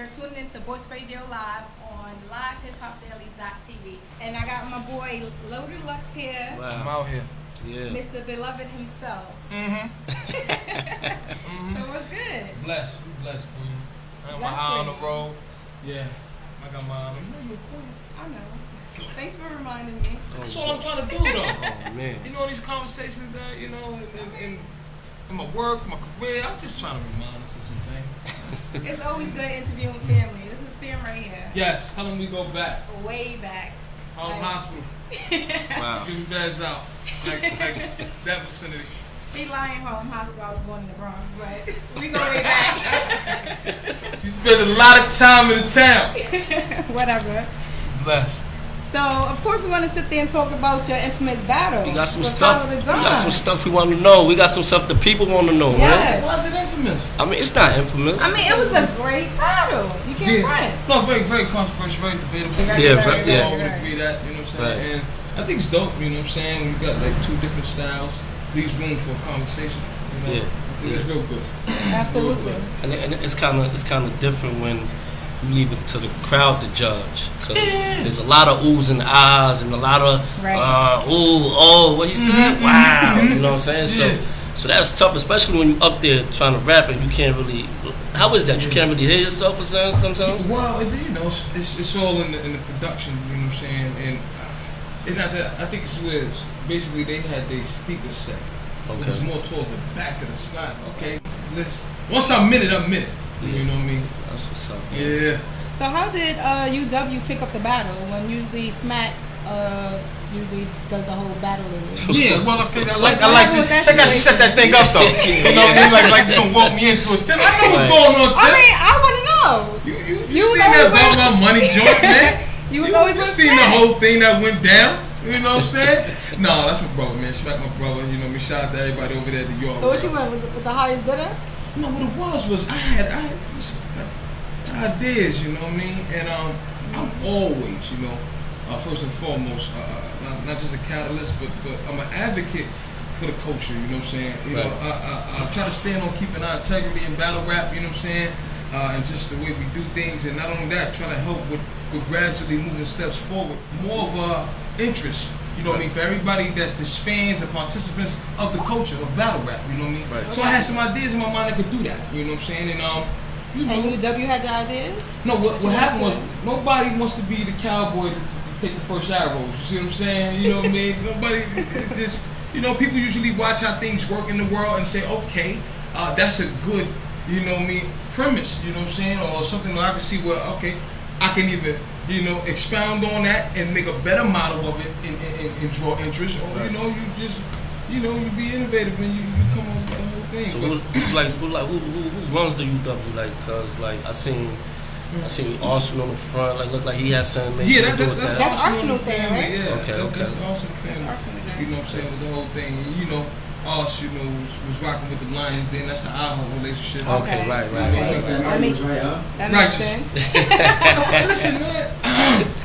You're tuning into Voice Radio Live on livehiphopdaily.tv. And I got my boy LUX here. Wow. I'm out here. Yeah. Mr. Beloved himself. So what's good? Blessed. You blessed, queen. I got my eye on the road. Yeah. I got my eye on the road. I know. Thanks for reminding me. That's all I'm trying to do, though. Oh, man. You know, these conversations that, you know, in my work, my career, I'm just trying to remind us of some things. It's always good interviewing family. This is fam right here. Yes, tell them we go back. Way back. Harlem Hospital. Wow. Give them beds out. Like that vicinity. He lying Harlem Hospital. I was born in the Bronx, but we go way back. She spent a lot of time in the town. Whatever. Bless. So, of course, we want to sit there and talk about your infamous battle. We got some stuff. We got some stuff we want to know. We got some stuff the people want to know. Yes. Why is it infamous? I mean, it's not infamous. I mean, it was a great battle. You can't front. No, very, very controversial, very debatable. Yeah, I would agree that. You know what I'm saying? Right. And I think it's dope. You know what I'm saying? When you got like two different styles, leaves room for a conversation. You know? Yeah. I think it's real good. Absolutely. And it's kind of different when you leave it to the crowd to judge, because there's a lot of oohs and ahs and a lot of what he said, wow, you know what I'm saying? So that's tough, especially when you're up there trying to rap and you can't really. How is that? You can't really hear yourself or something sometimes. Well, you know, it's all in the production. You know what I'm saying? And I think it's where basically they had their speakers set. Okay. It's more towards the back of the spot. Okay, once I'm in it, I'm in it. You know what I mean? That's what's up. Yeah. So how did UW pick up the battle when usually Smack usually does the whole battle? Yeah, well I like this. Check out she set that thing up though. You know what I mean? Like you gonna walk me into it. I know what's going on, Tim. I mean, I wanna know. You seen that about my money joint, man? You seen the whole thing that went down? You know what I'm saying? No, that's my brother, man. Smack my brother. You know me. Shout out to everybody over there at the York. So what you went with the highest bidder? No, what it was I had ideas, you know what I mean? And I'm always, you know, first and foremost, not just a catalyst, but I'm an advocate for the culture, you know what I'm saying? You know, I try to stand on keeping our integrity in battle rap, you know what I'm saying? And just the way we do things, and not only that, trying to help with gradually moving steps forward, more of interest. You know what I mean? For everybody that's just fans and participants of the culture of battle rap, you know what I mean? Right. So I had some ideas in my mind that could do that, you know what I'm saying? And you know, and UW had the ideas? No, what happened was nobody wants to be the cowboy to take the first arrows. You see what I'm saying? You know what I mean? Nobody, it's just, you know, people usually watch how things work in the world and say, okay, that's a good, you know what I mean, premise, you know what I'm saying? Or something that I can see where, okay, I can either, you know, expound on that and make a better model of it and draw interest, or you know, you just, you know, you be innovative and you come up with the whole thing. So who runs the UW? Like, cause like I seen Arsenal on the front. Like, look like he has something. Yeah, that's Arsenal thing, right? Yeah, okay. That's Arsenal family. You know what I'm saying, with the whole thing. And, you know, Ars, you know, was rocking with the Lions. Then that's an our relationship. Okay, right. That makes sense. Listen, man,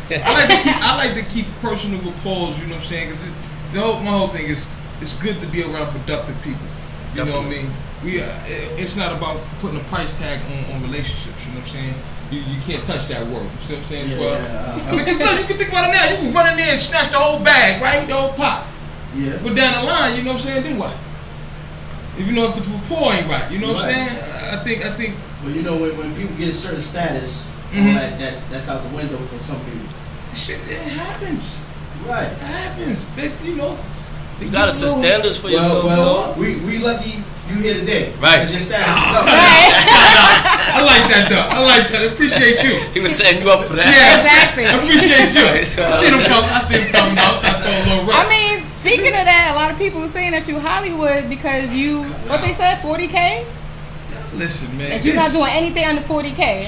I like to keep personal rapport. You know what I'm saying? Cause my whole thing is it's good to be around productive people. You know what I mean? It's not about putting a price tag on relationships. You know what I'm saying? You can't touch that word. You see what I'm saying? Yeah, I mean, you can think about it now. You can run in there and snatch the whole bag, right? The whole pot. Yeah. But down the line, you know what I'm saying? Then what? If you know if the rapport ain't right, you know what I'm saying? I think. Well, you know when people get a certain status, that's out the window for some people. Shit, it happens. Right. It happens. You know. You gotta set standards for yourself. Well, we lucky you here today. Right. Your status is up. I like that though. I like that. I appreciate you. He was setting you up for that. Yeah, exactly. I appreciate you. I see him coming out. I throw a little rough. I mean, speaking of that, a lot of people are saying that you Hollywood because you, what they said, 40K? Listen, man. If you're not doing anything under 40K.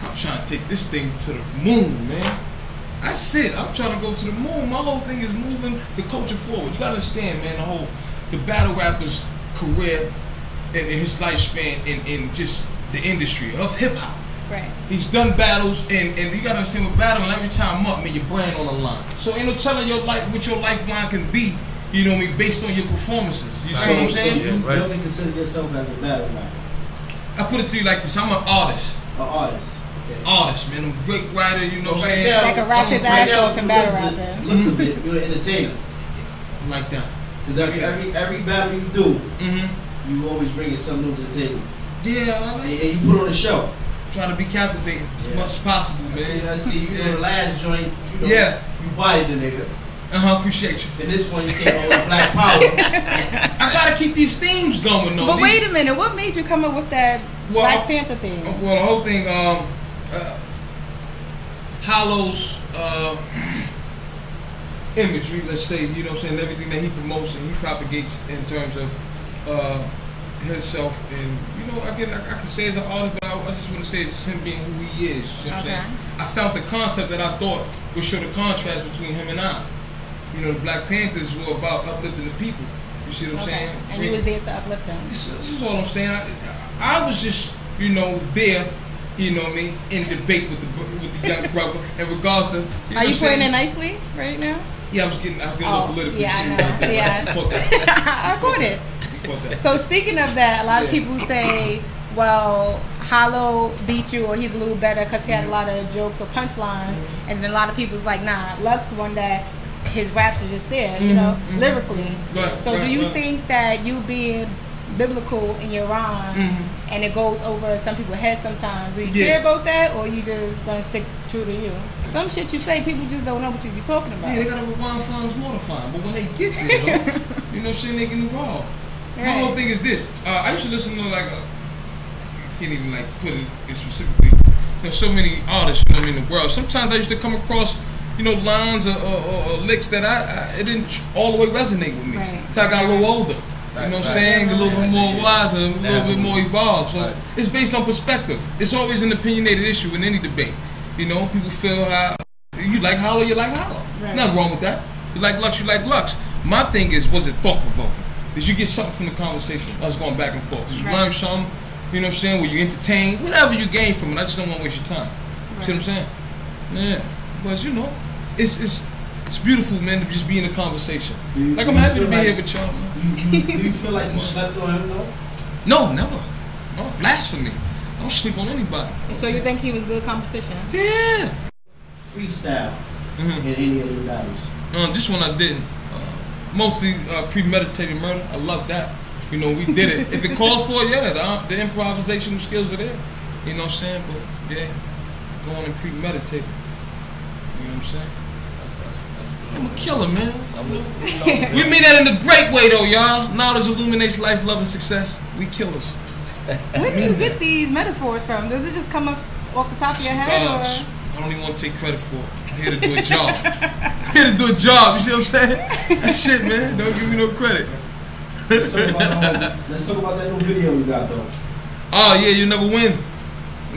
I'm trying to take this thing to the moon, man. That's it. I'm trying to go to the moon. My whole thing is moving the culture forward. You gotta understand, man, the battle rapper's career and his lifespan in just the industry of hip hop. Right. He's done battles and you gotta understand with battling every time up, man, your brand on the line. So ain't no telling your life what your lifeline can be, you know what I mean, based on your performances. You see what I'm saying? So you definitely consider yourself as a battle rapper. I put it to you like this, I'm an artist. An artist. Okay. Artist, man. I'm a great writer, you know what I'm saying? Now, Like a rap his ass off and battle rapping. Looks a bit. You're an entertainer. Like that. Because every battle you do, you always bring something new to the table. Yeah, and you put on a show. Try to be captivating as much as possible, man. I see. You know, the last joint, you know, you bodied the nigga. Appreciate you. And this one, you came on with Black Power. I gotta keep these themes going, though. But wait a minute, what made you come up with that Black Panther thing? Well, the whole thing, Hollow's imagery, let's say, you know what I'm saying, everything that he promotes and he propagates in terms of himself, and you know, I can say as an artist, but I just want to say it's just him being who he is. You know what I'm saying? I found the concept that I thought would show the contrast between him and I. You know, the Black Panthers were about uplifting the people. You see what I'm saying? And you was there to uplift them. This is all I'm saying. I was just, you know, there. You know what I mean? In debate with the young brother in regards to. Are you putting it nicely right now? Yeah, I was getting a little political. Yeah, I know. Yeah, I caught it. So speaking of that, a lot of people say, well, Hollow beat you, or he's a little better because he had a lot of jokes or punchlines, and then a lot of people's like, nah, Lux one that his raps are just there, you know, lyrically. So do you think that you being biblical in your rhymes and it goes over some people's heads sometimes, do you care about that, or you just gonna stick true to you? Some shit you say, people just don't know what you be talking about. Yeah, they gotta rewind fines more to fine, but when they get there, though, you know what I'm saying, they get involved. My whole thing is this. I used to listen to like, I can't even like put it specifically. You know, so many artists, you know what I mean, in the world. Sometimes I used to come across, you know, lines or licks that it didn't all the way resonate with me. Until I got a little older. You know what I'm saying? A little bit more wiser, a little bit more evolved. So it's based on perspective. It's always an opinionated issue in any debate. You know, people feel how you like Hollow, you like Hollow. Nothing wrong with that. You like Lux, you like Lux. My thing is, was it thought provoking? Did you get something from the conversation? Us going back and forth. Did you learn something? You know what I'm saying? Were you entertained? Whatever you gain from it. I just don't want to waste your time. See what I'm saying? Yeah. But you know, it's beautiful, man, to just be in a conversation. Like I'm happy to be here with y'all, man. Do you feel like you slept on him though? No, never. No, blasphemy. I don't sleep on anybody. So you think he was good competition? Yeah. Freestyle in any of your battles? This one I didn't. Mostly premeditated murder. I love that. You know, we did it. If it calls for it, yeah, the improvisational skills are there. You know what I'm saying? But yeah, going and premeditated. You know what I'm saying? I'm a killer, man. We mean that in a great way, though, y'all. Knowledge illuminates life, love, and success. We killers. Where do you get these metaphors from? Does it just come up off the top of your head, or? I don't even want to take credit for it. I'm here to do a job. I'm here to do a job. You see what I'm saying? That shit, man. Don't give me no credit. Let's talk about that new video you got, though. Oh, yeah, You Never Win.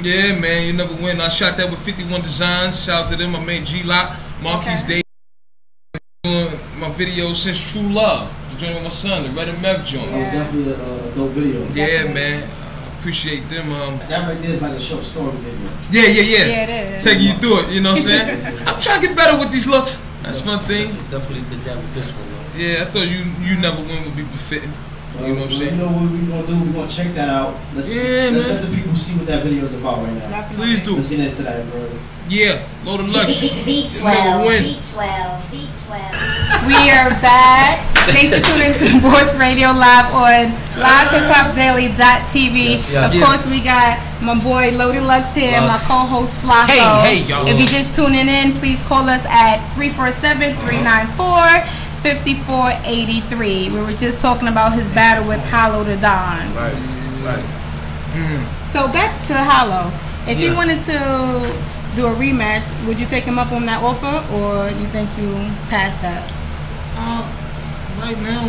Yeah, man, You Never Win. I shot that with 51 Designs. Shout out to them. I made G-Lock, Marquis Day. Doing my videos since True Love. The joint with my son, the Red and Mev joint. That was definitely a dope video. Yeah, man. Appreciate them. That right there is like a short story video. Yeah. Yeah, it is. Taking you through it, you know what I'm saying? I'm trying to get better with these looks. That's one thing. Definitely did that with this one, though. Yeah, I thought You Never Win would be befitting. You know what I'm saying? You know what we're gonna do? We're gonna check that out. Let's let the people see what that video is about right now. Definitely. Please do. Let's get into that, bro. Yeah, load of Lux. Feet swell, feet swell, feet swell. We are back. Thanks for tuning into Boys Radio Live on LiveHipHopDaily.tv. Of course, we got my boy Loaded Lux here, my co-host Flacco. Hey, y'all. If you're just tuning in, please call us at 347-394-5483. We were just talking about his battle with Hollow the Don. Right. So back to Hollow. If he wanted to do a rematch, would you take him up on that offer, or you think you passed that? Right now,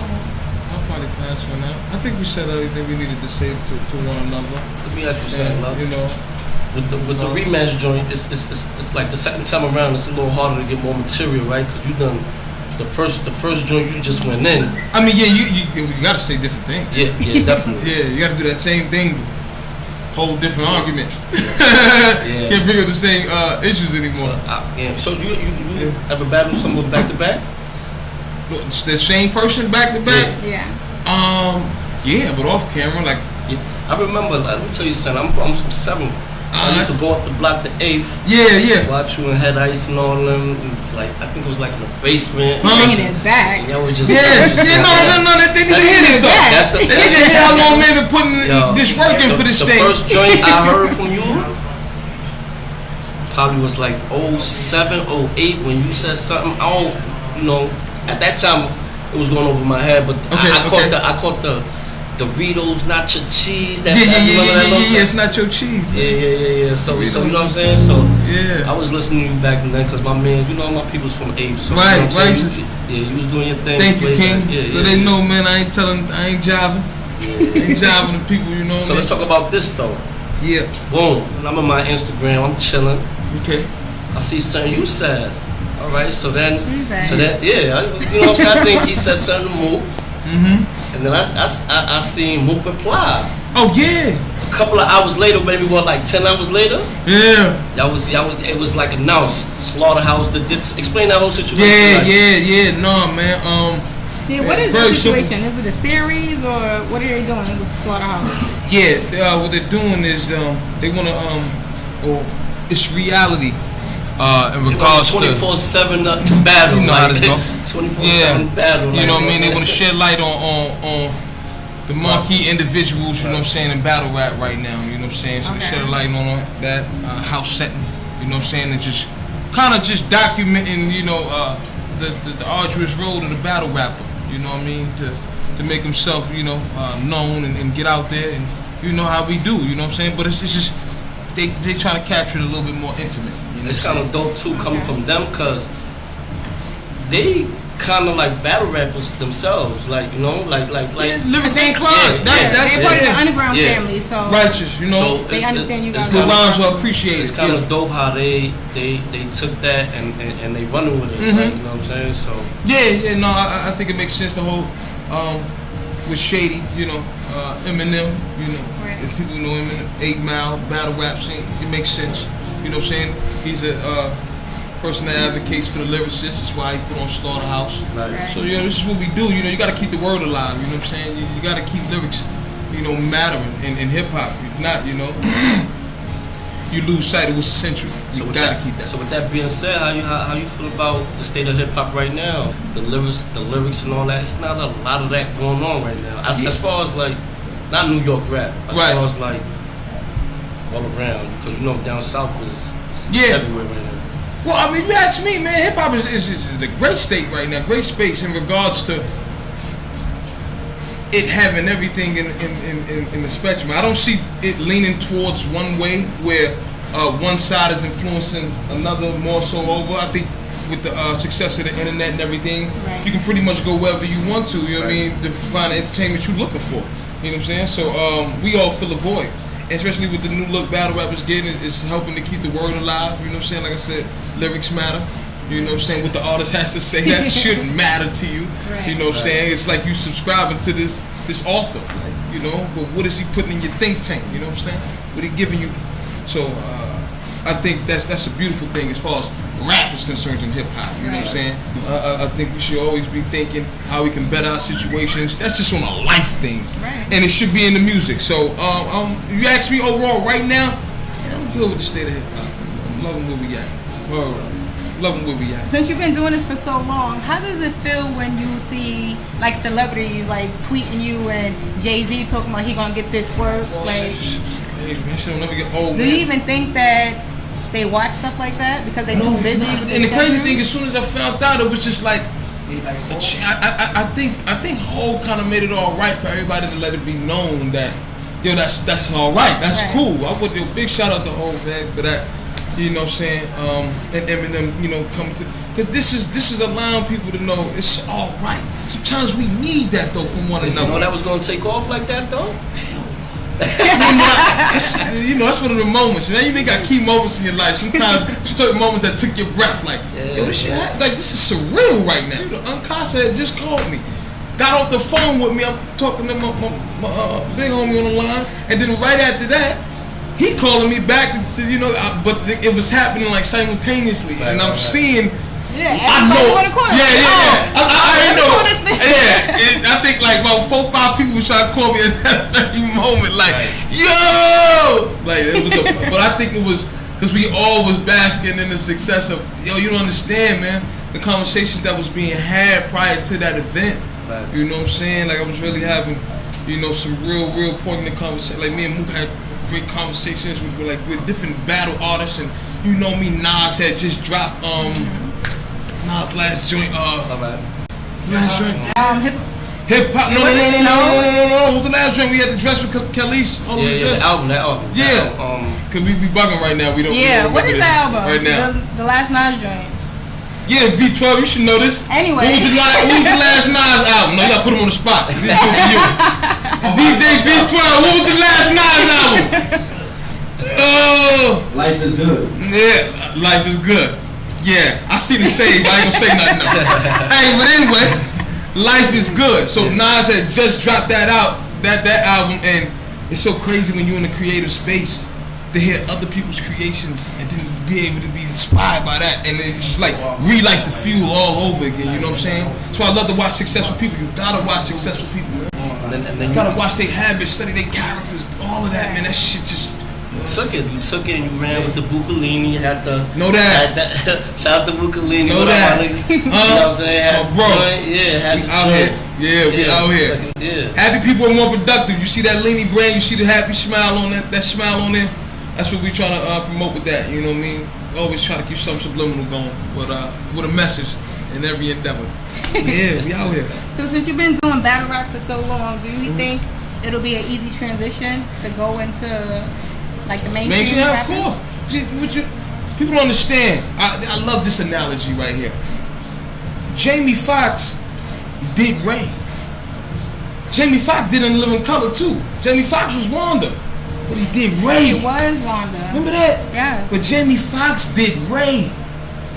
I'll probably pass on that. I think we said everything we needed to say to one another. Let me ask you something, Lux. You know, with the rematch joint, it's like the second time around, it's a little harder to get more material, right? Because you done the first joint, you just went in. I mean, yeah, you got to say different things. Yeah, definitely. Yeah, you got to do that same thing. Whole different argument. Can't bring up the same issues anymore. So you ever battled someone back to back? The same person back to back? Yeah. Yeah, but off camera, like. Yeah. I remember. Let me tell you something. I'm from 7th. I used to go up the block, the 8th. Yeah. Watch you and Head Ice and all them. And like I think it was like in the basement. Bringing it back. And was just, no, they need to hear this stuff. That's the thing. They need to hear how long man been putting this work in for this thing. The first joint I heard from you probably was like 07, 08 when you said something. I don't, at that time it was going over my head, but I caught the Doritos, nacho cheese. That's it's nacho cheese. Yeah. So you know what I'm saying? So I was listening to you back then because my man, my people's from 8th. So, right. You was doing your thing. Thank you, King. So they know, man. I ain't jiving. I ain't jiving the people, So let's talk about this though. Yeah. Boom. I'm on my Instagram. I'm chilling. Okay. I see something you said. All right. So then, you know what I'm saying? I think he said something to Mook. And then I seen Mook reply. Oh yeah. A couple of hours later, maybe like 10 hours later. Yeah. It was like announced. Slaughterhouse. Explain that whole situation. Yeah. No, man. What is the situation? Is it a series or what are they doing with Slaughterhouse? Yeah. What they're doing is they want to it's reality. In regards 24/7 battle. You know how this go. 24/7 battle. You know what I mean? They want to shed light on the marquee individuals, you know what I'm saying, in battle rap right now. You know what I'm saying? So they shed a light on that house setting. You know what I'm saying? And just kind of just documenting, the arduous road of the battle rapper. You know what I mean? To make himself, known and get out there, and you know how we do. You know what I'm saying? But it's just they trying to capture it a little bit more intimate. It's kind of dope too, coming from them, cause they kind of like battle rappers themselves, like lyrically inclined. That's part of the underground family, so righteous, So they understand you guys. The rhymes are appreciated. It's kind of dope how they took that and they running with it. Like, you know what I'm saying? So no, I think it makes sense. The whole with Shady, Eminem, if people know Eminem, 8 Mile, battle rap scene, it makes sense. You know what I'm saying? He's a person that advocates for the lyricists. That's why he put on Slaughterhouse. Right. So this is what we do. You got to keep the word alive. You know what I'm saying? You got to keep lyrics, mattering in hip hop. If not, you lose sight of what's essential. You got to keep that. So with that being said, how you feel about the state of hip hop right now? The lyrics and all that. It's not a lot of that going on right now. As far as like, not New York rap. As far as like all around, because down south is everywhere right now. Well, I mean, you ask me, man, hip hop is a great state right now, great space in regards to it having everything in the spectrum. I don't see it leaning towards one way where one side is influencing another more so over. I think with the success of the internet and everything, you can pretty much go wherever you want to. You know what I mean? To find the entertainment you're looking for. You know what I'm saying? So we all fill a void. Especially with the new look battle rappers getting, it's helping to keep the word alive. You know what I'm saying? Like I said, lyrics matter. You know what I'm saying? What the artist has to say, that shouldn't matter to you. You know what I'm saying? It's like you subscribing to this author, but what is he putting in your think tank? You know what I'm saying? What he giving you? So I think that's a beautiful thing as far as rap is concerned in hip hop. You know what I'm saying? I think we should always be thinking how we can better our situations. That's just on a life thing, and it should be in the music. So you ask me overall right now, I'm good with the state of hip hop. I'm loving where we at. Loving where we at. Since you've been doing this for so long, how does it feel when you see like celebrities like tweeting you and Jay-Z talking about he gonna get this work? Like, man, shit'll never get old. Do you even think that they watch stuff like that because they too busy? And the crazy thing, as soon as I found out, it was just like I think Hov kind of made it all right for everybody to let it be known that that's all right, that's cool. I would big shout out to Hov, man, for that. You know what I'm saying? And Eminem, coming to, because this is allowing people to know it's all right. Sometimes we need that though from one another. You know that was gonna take off like that though? That's one of the moments. You may got key moments in your life. Sometimes certain moments that took your breath. Like, this shit, like this is surreal right now. Uncasa had just called me, got off the phone with me. I'm talking to my big homie on the line, and then right after that, he calling me back. But it was happening like simultaneously, and I'm seeing Yeah, I know. Yeah. I know. Yeah, I think like about 4 or 5 people was trying to call me at that very moment, like, yo, like it was. But I think it was because we all was basking in the success of, yo, you don't understand, man, the conversations that was being had prior to that event. Right. You know what I'm saying? Like I was really having, you know, some real poignant conversation. Like me and Mook had great conversations with different battle artists, and you know me, Nas had just dropped Nas' last joint. Last joint. Hip hop. No. What was the last joint we had to dress with Khalees? That album. Yeah. Cause we be bugging right now. We don't. Yeah. What is the album? Right now. The last Nas joint. Yeah, V12. You should know this. Anyway. What was the last Nas album? No, you gotta put him on the spot. DJ V12. What was the last Nas album? Oh. Life is good. Yeah, life is good. Yeah, I see the shade, but I ain't gonna say nothing else. Hey, but anyway, life is good. So Nas had just dropped that album, and it's so crazy when you're in a creative space to hear other people's creations and then be able to be inspired by that, and it's just like relight the fuel all over again. You know what I'm saying? That's why I love to watch successful people. You gotta watch successful people, man. You gotta watch their habits, study their characters, all of that, man. That shit just. You took it and you ran with the Bukalini, had the shout out to Bukalini. Know that. You know what I'm saying? Bro. Yeah, we out here. Yeah, we out here. Yeah. Happy people are more productive. You see that leany brain, you see the happy smile on that smile on there. That's what we trying to promote with that. You know what I mean? Always try to keep something subliminal going with a message in every endeavor. Yeah, we out here. So since you've been doing battle rap for so long, do you think it'll be an easy transition to go into like the mainstream? Yeah, of course. People don't understand. I love this analogy right here. Jamie Foxx did Ray. Jamie Foxx did In Living Color too. Jamie Foxx was Wanda, but he did Ray. It was Wanda. Remember that? Yes. But Jamie Foxx did Ray.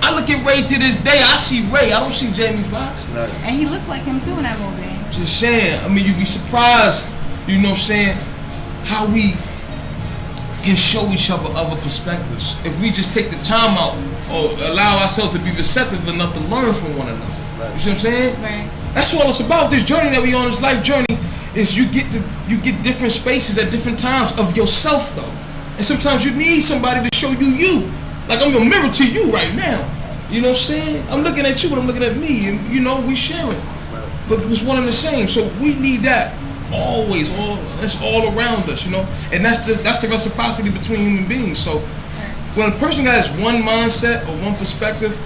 I look at Ray to this day. I see Ray. I don't see Jamie Foxx. Right. And he looked like him too in that movie. Just saying. I mean, you'd be surprised. You know what I'm saying? How we can show each other perspectives if we just take the time out or allow ourselves to be receptive enough to learn from one another. Right. You see what I'm saying? Right. That's all it's about. This journey that we on, this life journey, is you get different spaces at different times of yourself though, and sometimes you need somebody to show you. Like I'm a mirror to you right now. You know what I'm saying? I'm looking at you, but I'm looking at me, and you know we sharing, but it's one and the same. So we need that. Always, it's all around us, you know, and that's the reciprocity between human beings. So when a person has one mindset or one perspective,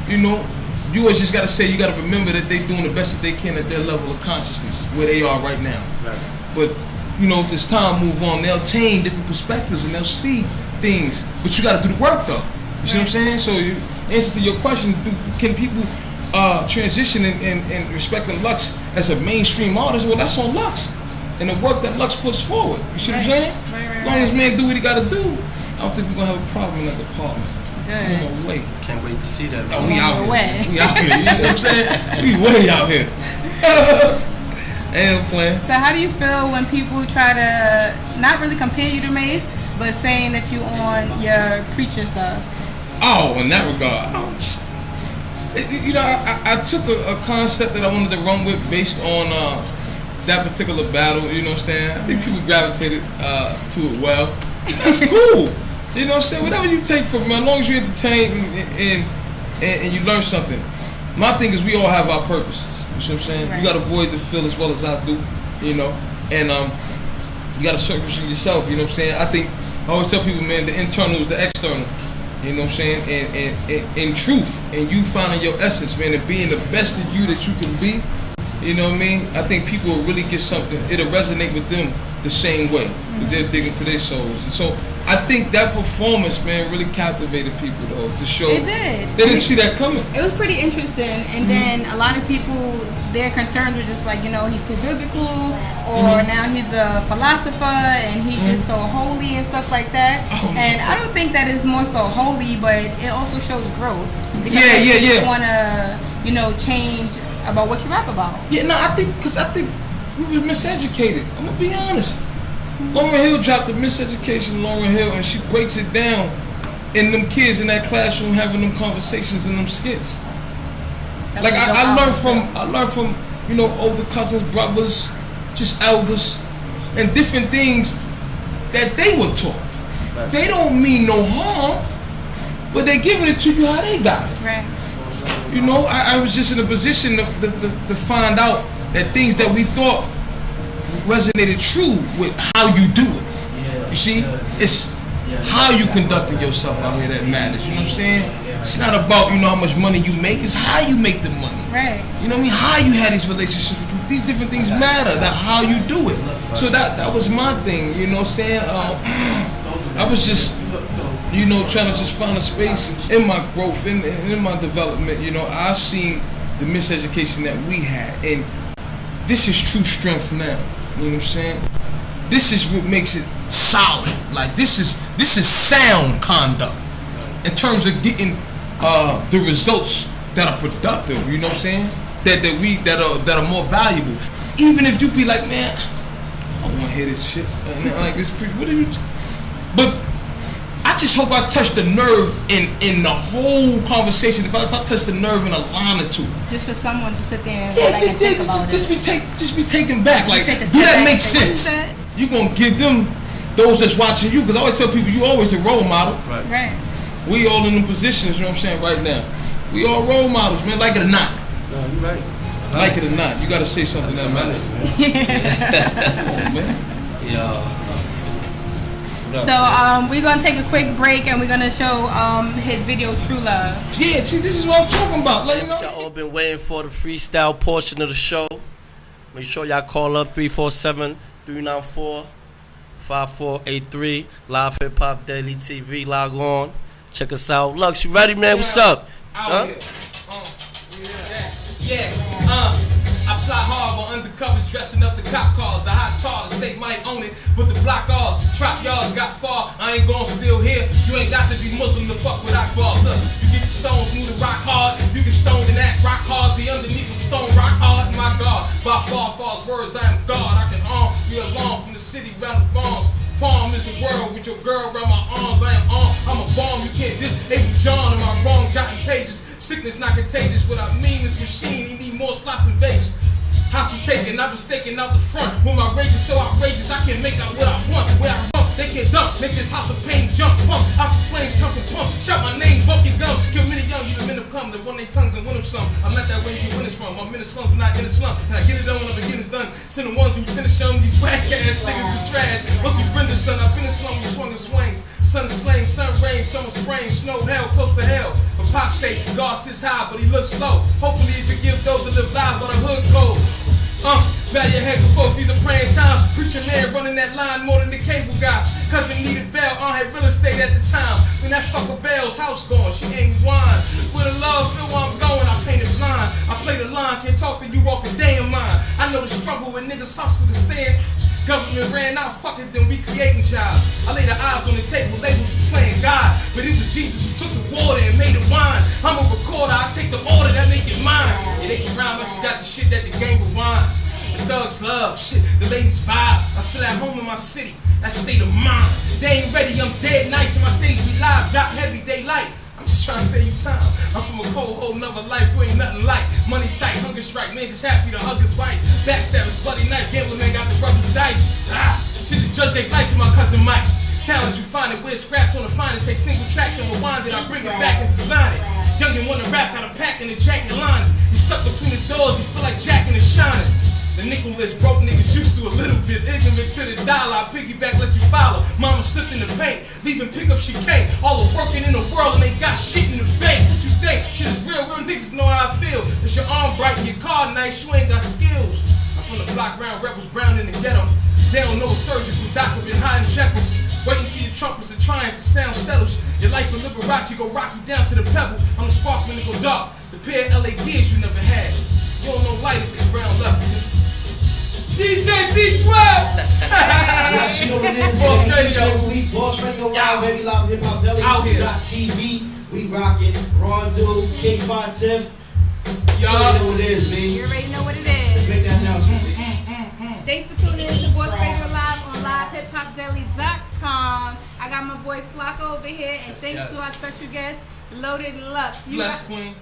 you know, you always just gotta say, you gotta remember that they're doing the best that they can at their level of consciousness, where they are right now. Right. But you know, as time move on, they'll attain different perspectives and they'll see things. But you gotta do the work though. You see what I'm saying? So, answer to your question: can people transition and respecting LUX as a mainstream artist? Well, that's on LUX and the work that LUX puts forward. You see what I'm saying? As long as man do what he got to do, I don't think we're gonna have a problem in that department. Good. On my way. Can't wait to see that. Oh, we out here. We out here. You know what I'm saying? We way out here. Ain't no plan. So how do you feel when people try to not really compare you to Mace, but saying that you on your preacher stuff? Oh, in that regard, you know, I took a concept that I wanted to run with based on that particular battle. You know what I'm saying? I think people gravitated to it well. That's cool. You know what I'm saying? Whatever you take from it, as long as you entertain and you learn something. My thing is we all have our purposes. You see what I'm saying? Right. You gotta avoid the feel as well as I do. You know, and you gotta circumcise yourself. You know what I'm saying? I think I always tell people, man, the internal is the external. You know what I'm saying? And in truth, and you finding your essence, man, and being the best of you that you can be, you know what I mean? I think people will really get something. It'll resonate with them the same way. They're digging to their souls. And so I think that performance, man, really captivated people, though, to show. It did. They didn't see that coming. It was pretty interesting. And then a lot of people, their concerns were just like, you know, he's too biblical, or now he's a philosopher, and he's just so holy and stuff like that. And I don't think that is more so holy, but it also shows growth. Because you want to, you know, change about what you rap about. Yeah, no, I think we were miseducated. I'm going to be honest. Lauryn Hill dropped the Miseducation, Lauryn Hill, and she breaks it down in them kids in that classroom having them conversations and them skits. Like I learned from you know, older cousins, brothers, just elders, and different things that they were taught. Right. They don't mean no harm, but they're giving it to you how they got it. Right. You know, I was just in a position to find out that things that we thought resonated true with how you do it. Yeah. You see, it's how you conducting yourself out here that matters. You know what I'm saying? It's not about, you know, how much money you make. It's how you make the money. Right. You know what I mean? How you had these relationships with people. These different things matter. That how you do it. So that was my thing. You know what I'm saying? I was just, you know, trying to just find a space in my growth, in my development. You know, I've seen the miseducation that we had, and this is true strength now. You know what I'm saying? This is what makes it solid. Like this is sound conduct in terms of getting the results that are productive. You know what I'm saying? That are more valuable. Even if you be like, man, I don't want to hear this shit. Like this, what are you? But I just hope I touch the nerve in the whole conversation. If I touch the nerve in a line or two, just for someone to sit there and just be taken back. Like, do that make sense? You gonna give them those that's watching you? Because I always tell people, you always a role model. Right. We all in the positions. You know what I'm saying? Right now, we all role models, man. Like it or not. No, you right. Like it or not, you gotta say something that matters. Come on, man. Yeah. So we're gonna take a quick break and we're gonna show his video True Love. Yeah, see, this is what I'm talking about. Like, you know, y'all all been waiting for the freestyle portion of the show. Make sure y'all call up 347-394-5483. Live Hip Hop Daily TV. Log on. Check us out. Lux, you ready, man? What's up? Huh? I fly hard while undercovers dressing up the cop cars. The hot tar, the state might own it, but the block ours, trap yards got far. I ain't gon' still here. You ain't got to be Muslim to fuck with Akbar. Look, you get the stones, move the rock hard. You get stoned and act rock hard. Be underneath a stone, rock hard. My God, by far, false words, I am God. I can arm be alarm from the city round the farms. Farm is the world with your girl around my arms. I am on. I'm a bomb. You can't diss Amy John. Am I wrong? Jotting pages. Sickness not contagious. What I mean is machine. You need more slots than Vegas. House was taken, I've been staking out the front. When my rage is so outrageous, I can't make out what I want. Where I bump, they can't dump. Make this house of pain jump, pump. Out the flames come from pump. Shout my name, bump your gum. Kill many young, you the men who come. They run their tongues and win them some. I'm not that way you get winners from. I'm in the slump, but not in the slump. And I get it done when I begin it's done. Send the ones when you finish them. These whack ass niggas is trash. Must be Brenda's son. I've been in slum, you swung and swings. Sun slain, sun rain, summer spring, snow, hell, close to hell. For Pop's sake, God sits high, but he looks low. Hopefully he forgives those that live live on the hood cold. Bow your head before these are praying times. Preacher man running that line more than the cable guy. Cousin needed bail, had real estate at the time. When that fucker Bell's house gone, she ain't wine. With a love, feel where I'm going, I painted blind. I play the line, can't talk to you, walk a day of mine. I know the struggle when niggas hustle to stand. Government ran out, fuck it, then we creating jobs. I lay the eyes on the table, labels was playing God. But it was Jesus who took the water and made it wine. I'm a recorder, I take the order that make it mine. Yeah, they can rhyme, I just got the shit that the game will wine. The thugs love, shit, the ladies vibe. I feel at home in my city, that state of mind. They ain't ready, I'm dead nice, and my stage be live, drop heavy, daylight. I'm just trying to save you time. I'm from a cold, whole nother life, we ain't nothing like. Money tight, hunger strike, man just happy to hug his wife. Backstabbers, bloody knife, gambling man got the rubber's dice. Shit, the judge they like to my cousin Mike. Challenge you find it, weird scraps on the finest. Take single tracks and rewind it, I bring it back and design it. Youngin' wanna rap, got a pack in the jacket lining. You stuck between the doors, you feel like Jack and the Shining. The nickel list broke niggas used to a little bit. Ignorant to the dollar, I piggyback, let you follow. Mama slipped in the paint, leaving pickup she came. All the working in the world and they got shit in the bank. What you think? Shit is real niggas know how I feel. It's your arm bright and your car nice, you ain't got skills. I'm from the block round, rebels brown in the ghetto. They don't know a surgical doctor been hiding Jekyll. Waiting till your trumpets are trying to sound settles. Your life a Liberace go rock you down to the pebble. I'm the spark when it go dark. The pair of LA gears you never had. You don't know light if it's ground level. DJ B12! Yeah, you know what it is, Boss man. Boss Radio Live, baby, Live Hip Hop Daily. Out here. TV. We rockin'. Rondo, K5 Tiff. Y'all know what it is, man. You already know what it is. Let's make that announcement. Thanks for tuning in to Boss Radio Live on LiveHipHopDaily.com. I got my boy Flocko over here, and thanks to our special guest, Loaded LUX. Bless Queen.